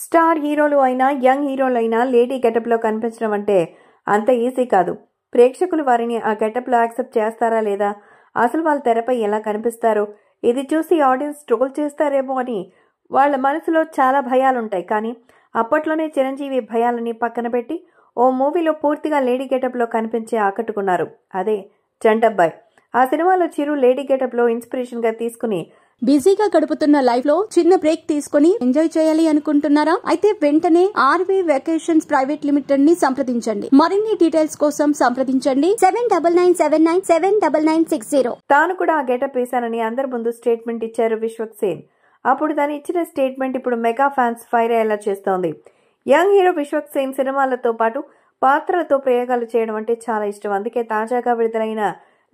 Star హీరోలు అయినా young హీరోలు అయినా లేడీ గెటప్లో కనిపించడం అంటే అంత ఈజీ కాదు. ప్రేక్షకులు వారిని ఆ గెటప్లో యాక్సెప్ట్ చేస్తారా లేదా, అసలు వాళ్ళ తెరపై ఎలా కనిపిస్తారు, ఇది చూసి ఆడియన్స్ ట్రోల్ చేస్తారేమో అని వాళ్ళ మనసులో చాలా భయాలుంటాయి. కానీ అప్పట్లోనే చిరంజీవి భయాలని పక్కన పెట్టి ఓ మూవీలో పూర్తిగా లేడీ గెటప్లో కనిపించి ఆకట్టుకున్నారు. అదే చంటబ్బాయ్. ఆ సినిమాలో చిరు లేడీ గెటప్లో ఇన్స్పిరేషన్గా తీసుకుని బిజీగా గడుపుతున్న లైఫ్ లో చిన్న బ్రేక్ తీసుకుని ఎంజాయ్ చేయాలి అనుకుంటున్నారా? అయితే వెంటనే ఆర్వీ వెకేషన్స్ ప్రైవేట్ లిమిటెడ్ ని సంప్రదించండి. మరిన్ని డీటెయిల్స్ కోసం సంప్రదించండి 7997979960. తాను కూడా ఆ గెటప్ వేశానని అందరి ముందు స్టేట్మెంట్ ఇచ్చారు విశ్వక్ సేన్. అప్పుడు తను ఇచ్చిన స్టేట్మెంట్ ఇప్పుడు మెగా ఫ్యాన్స్ ఫైర్ అయ్యేలా చేస్తోంది. యంగ్ హీరో విశ్వక్ సేన్ సినిమాలతో పాటు పాత్రలతో ప్రయోగాలు చేయడం అంటే చాలా ఇష్టం. అందుకే తాజాగా విడుదలైన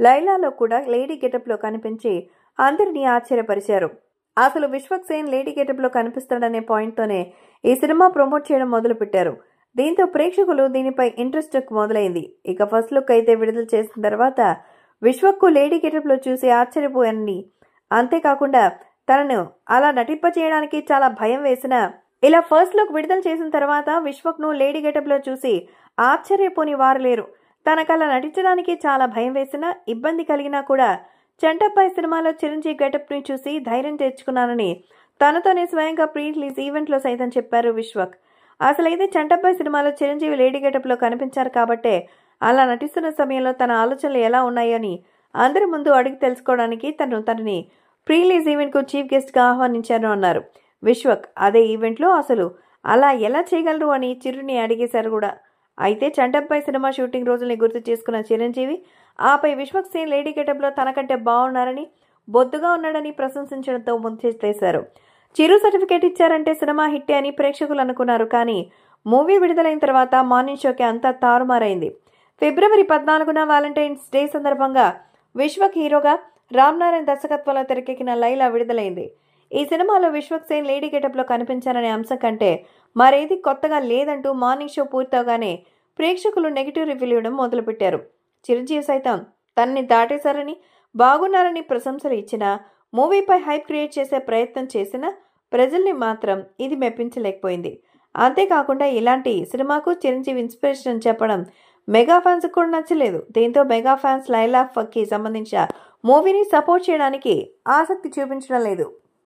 లైలాలో కూడా లేడీ గెటప్లో కనిపించి అందరినీ ఆశ్చర్యపరిచారు. అసలు విశ్వక్ సేన్ లేడీ గెటప్లో కనిపిస్తాడనే పాయింట్తోనే ఈ సినిమా ప్రమోట్ చేయడం మొదలుపెట్టారు. దీంతో ప్రేక్షకులు దీనిపై ఇంట్రెస్ట్ మొదలైంది. ఇక ఫస్ట్ లుక్ అయితే విడుదల చేసిన తర్వాత విశ్వక్కు లేడీ గెటప్లో చూసి ఆశ్చర్యపోయానని, అంతేకాకుండా తనను అలా నటింపచేయడానికి చాలా భయం వేసిన, ఇలా ఫస్ట్ లుక్ విడుదల చేసిన తర్వాత విశ్వక్ను లేడీ గెటప్లో చూసి ఆశ్చర్యపోని వారు లేరు. తనకలా నటించడానికి చాలా భయం వేసినా, ఇబ్బంది కలిగినా కూడా చంటబ్బాయ్ సినిమాలో చిరంజీవి గెటప్ ని చూసి ధైర్యం తెచ్చుకున్నానని తనతోనే స్వయంగా ప్రీ రిలీజ్ ఈవెంట్ లో సైతం చెప్పారు విశ్వక్. అసలైతే చంటబ్బాయ్ సినిమాలో చిరంజీవి లేడీ గెటప్ లో కనిపించారు కాబట్టే అలా నటిస్తున్న సమయంలో తన ఆలోచనలు ఎలా ఉన్నాయని అందరి ముందు అడిగి తెలుసుకోవడానికి తనని ప్రీ రిలీజ్ ఈవెంట్ కు చీఫ్ గెస్ట్ గా ఆహ్వానించారు అన్నారు విశ్వక్. అదే ఈవెంట్ లో అసలు అలా ఎలా చేయగలరు అని చిరుని అడిగేశారు కూడా. అయితే చంటబ్బాయ్ సినిమా షూటింగ్ రోజుల్ని గుర్తు చేసుకున్న చిరంజీవి ఆపై విశ్వక్ సేన్ లేడీ గెటప్లో తనకంటే బాగున్నారని, బొద్దుగా ఉన్నాడని ప్రశంసించడంతో ముంచేస్తారు. చిరు సర్టిఫికేట్ ఇచ్చారంటే సినిమా హిట్టే అని ప్రేక్షకులు అనుకున్నారు. కానీ మూవీ విడుదలైన తర్వాత మార్నింగ్ షోకి అంతా తారుమారైంది. ఫిబ్రవరి 14న వాలంటైన్స్ డే సందర్భంగా విశ్వక్ హీరోగా రామ్ నారాయణ్ దర్శకత్వంలో తెరకెక్కిన లైలా విడుదలైంది. ఈ సినిమాలో విశ్వక్ సేన్ లేడీ గెటప్లో కనిపించారనే అంశం కంటే మరేది కొత్తగా లేదంటూ మార్నింగ్ షో పూర్తవగానే ప్రేక్షకులు నెగిటివ్ రివ్యూలు ఇవ్వడం మొదలుపెట్టారు. చిరంజీవి సైతం తనని దాటేశారని, బాగున్నారని ప్రశంసలు ఇచ్చినా, మూవీపై హైప్ క్రియేట్ చేసే ప్రయత్నం చేసినా ప్రజల్ని మాత్రం ఇది మెప్పించలేకపోయింది. అంతేకాకుండా ఇలాంటి సినిమాకు చిరంజీవి ఇన్స్పిరేషన్ చెప్పడం మెగా ఫ్యాన్స్ కూడా నచ్చలేదు. దీంతో మెగా ఫ్యాన్స్ లైలా కి సంబంధించిన మూవీని సపోర్ట్ చేయడానికి ఆసక్తి చూపించడం లేదు.